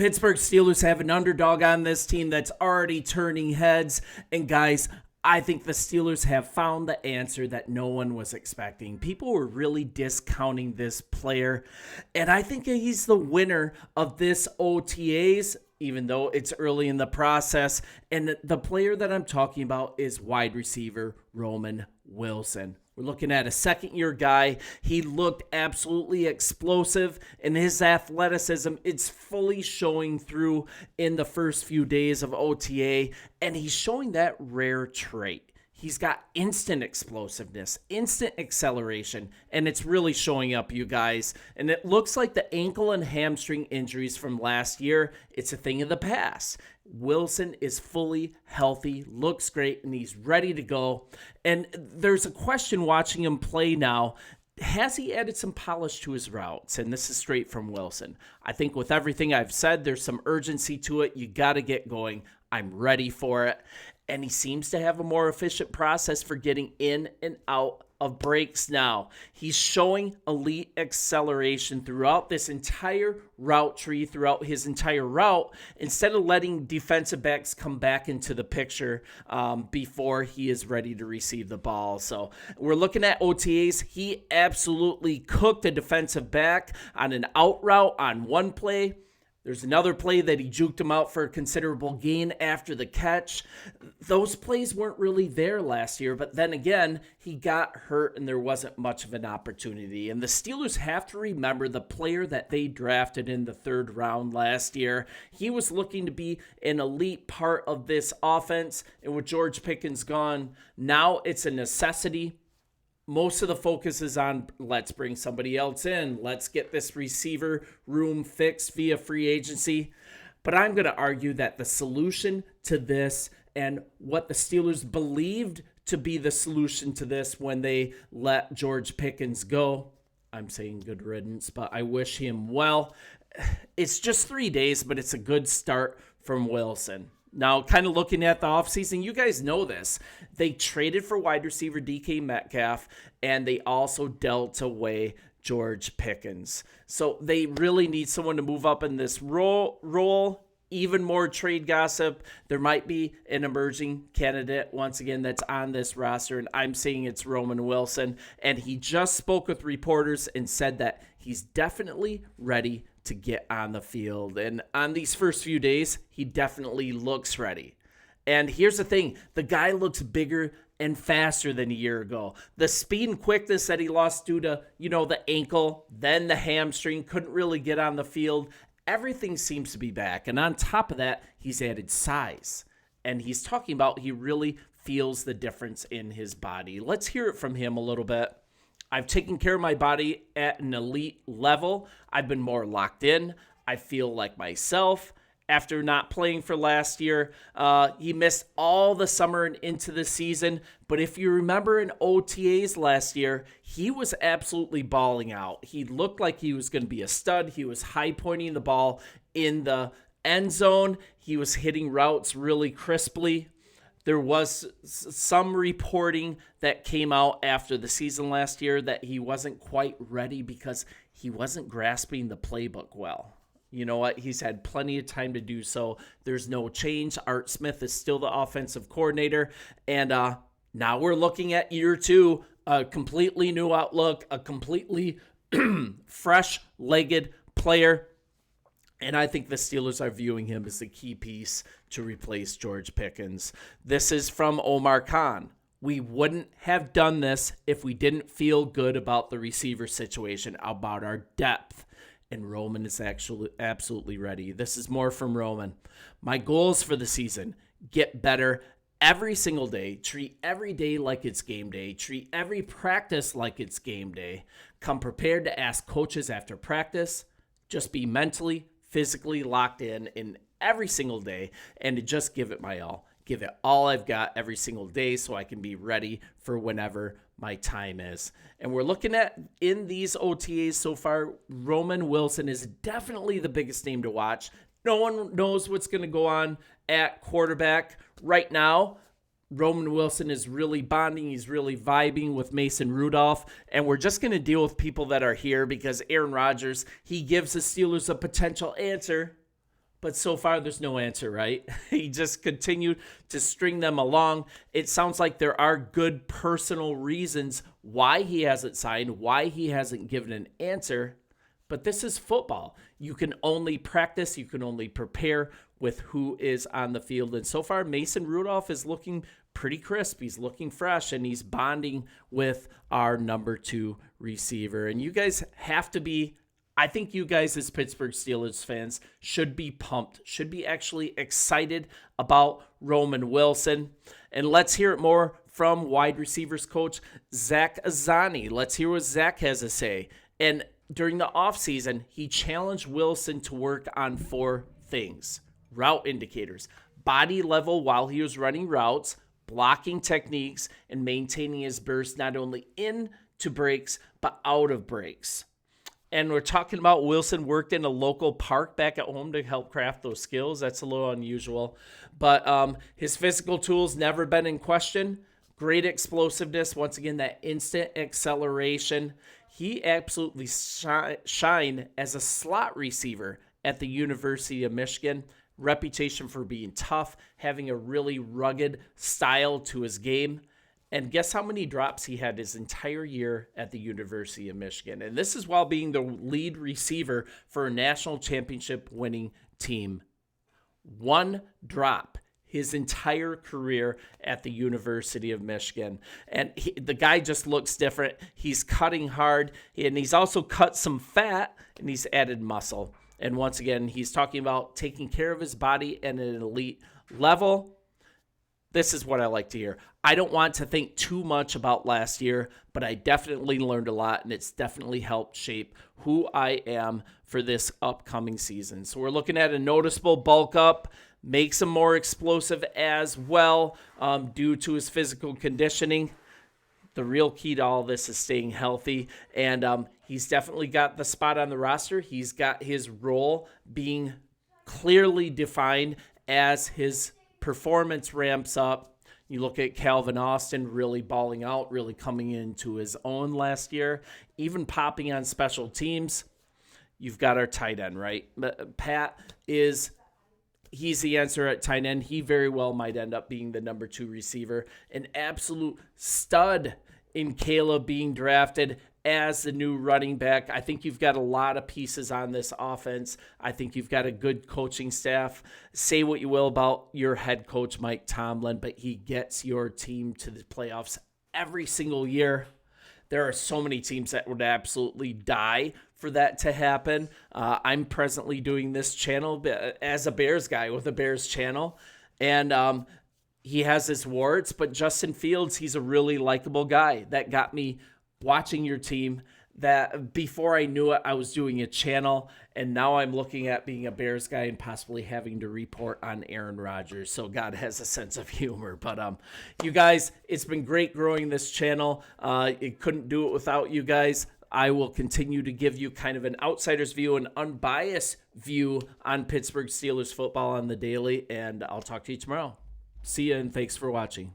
Pittsburgh Steelers have an underdog on this team that's already turning heads. And guys, I think the Steelers have found the answer that no one was expecting. People were really discounting this player. And I think he's the winner of this OTAs, even though it's early in the process. And the player that I'm talking about is wide receiver Roman Wilson. We're looking at a second-year guy. He looked absolutely explosive, and his athleticism, it's fully showing through in the first few days of OTA, and he's showing that rare trait. He's got instant explosiveness, instant acceleration, and it's really showing up, you guys. And it looks like the ankle and hamstring injuries from last year, it's a thing of the past. Wilson is fully healthy, looks great, and he's ready to go. And there's a question watching him play now. Has he added some polish to his routes? And this is straight from Wilson. I think with everything I've said, there's some urgency to it. You got to get going. I'm ready for it. And he seems to have a more efficient process for getting in and out of breaks now. He's showing elite acceleration throughout this entire route tree, throughout his entire route, instead of letting defensive backs come back into the picture before he is ready to receive the ball. So we're looking at OTAs. He absolutely cooked a defensive back on an out route on one play. There's another play that he juked him out for a considerable gain after the catch. Those plays weren't really there last year, but then again, he got hurt and there wasn't much of an opportunity. And the Steelers have to remember the player that they drafted in the third round last year. He was looking to be an elite part of this offense, and with George Pickens gone, now it's a necessity. Most of the focus is on let's bring somebody else in. Let's get this receiver room fixed via free agency. But I'm going to argue that the solution to this and what the Steelers believed to be the solution to this when they let George Pickens go, I'm saying good riddance, but I wish him well. It's just 3 days, but it's a good start from Wilson. Now, kind of looking at the offseason, you guys know this. They traded for wide receiver DK Metcalf, and they also dealt away George Pickens. So they really need someone to move up in this role. Even more trade gossip. There might be an emerging candidate, once again, that's on this roster, and I'm saying it's Roman Wilson. And he just spoke with reporters and said that he's definitely ready to get on the field. And on these first few days, he definitely looks ready. And here's the thing. The guy looks bigger and faster than a year ago. The speed and quickness that he lost due to, the ankle, then the hamstring, couldn't really get on the field. Everything seems to be back. And on top of that, he's added size. And he's talking about he really feels the difference in his body. Let's hear it from him a little bit. I've taken care of my body at an elite level. I've been more locked in. I feel like myself. After not playing for last year, he missed all the summer and into the season. But if you remember in OTAs last year, he was absolutely balling out. He looked like he was going to be a stud. He was high pointing the ball in the end zone. He was hitting routes really crisply. There was some reporting that came out after the season last year that he wasn't quite ready because he wasn't grasping the playbook well. You know what? He's had plenty of time to do so. There's no change. Art Smith is still the offensive coordinator. And now we're looking at year two, a completely new outlook, a completely fresh-legged player. And I think the Steelers are viewing him as the key piece to replace George Pickens. This is from Omar Khan. We wouldn't have done this if we didn't feel good about the receiver situation, about our depth. And Roman is actually absolutely ready. This is more from Roman. My goals for the season: get better every single day. Treat every day like it's game day. Treat every practice like it's game day. Come prepared to ask coaches after practice. Just be mentally, physically locked in every single day, and to just give it my all. Give it all I've got every single day so I can be ready for whenever my time is. And we're looking at, in these OTAs so far, Roman Wilson is definitely the biggest name to watch. No one knows what's going to go on at quarterback right now. Roman Wilson is really bonding. He's really vibing with Mason Rudolph. And we're just going to deal with people that are here because Aaron Rodgers, he gives the Steelers a potential answer. But so far, there's no answer, right? He just continued to string them along. It sounds like there are good personal reasons why he hasn't signed, why he hasn't given an answer. But this is football. You can only practice, you can only prepare with who is on the field. And so far, Mason Rudolph is looking pretty crisp. He's looking fresh, and he's bonding with our number 2 receiver. And you guys have to be, I think you guys as Pittsburgh Steelers fans should be pumped, should be actually excited about Roman Wilson. And let's hear it more from wide receivers coach Zach Azzani. Let's hear what Zach has to say. And during the offseason, he challenged Wilson to work on 4 things: route indicators, body level while he was running routes, blocking techniques, and maintaining his burst not only into breaks, but out of breaks. And we're talking about Wilson worked in a local park back at home to help craft those skills. That's a little unusual. But his physical tools never been in question. Great explosiveness. Once again, that instant acceleration. He absolutely shined as a slot receiver at the University of Michigan. Reputation for being tough, having a really rugged style to his game. And guess how many drops he had his entire year at the University of Michigan? And this is while being the lead receiver for a national championship winning team. 1 drop his entire career at the University of Michigan. And the guy just looks different. He's cutting hard, and he's also cut some fat, and he's added muscle. And once again, he's talking about taking care of his body at an elite level. This is what I like to hear. I don't want to think too much about last year, but I definitely learned a lot, and it's definitely helped shape who I am for this upcoming season. So we're looking at a noticeable bulk up, makes him more explosive as well due to his physical conditioning. The real key to all this is staying healthy, and he's definitely got the spot on the roster. He's got his role being clearly defined as his performance ramps up. You look at Calvin Austin really balling out, really coming into his own last year, even popping on special teams. You've got our tight end, right? Pat he's the answer at tight end. He very well might end up being the number 2 receiver. An absolute stud in Caleb being drafted as the new running back. I think you've got a lot of pieces on this offense. I think you've got a good coaching staff. Say what you will about your head coach, Mike Tomlin, but he gets your team to the playoffs every single year. There are so many teams that would absolutely die for that to happen. I'm presently doing this channel as a Bears guy with a Bears channel, and he has his warts, but Justin Fields, he's a really likable guy. That got me watching your team. That before I knew it, I was doing a channel, and now I'm looking at being a Bears guy and possibly having to report on Aaron Rodgers. So God has a sense of humor. But you guys, it's been great growing this channel. It couldn't do it without you guys. I will continue to give you kind of an outsider's view, an unbiased view on Pittsburgh Steelers football on the daily, and I'll talk to you tomorrow. See you, and thanks for watching.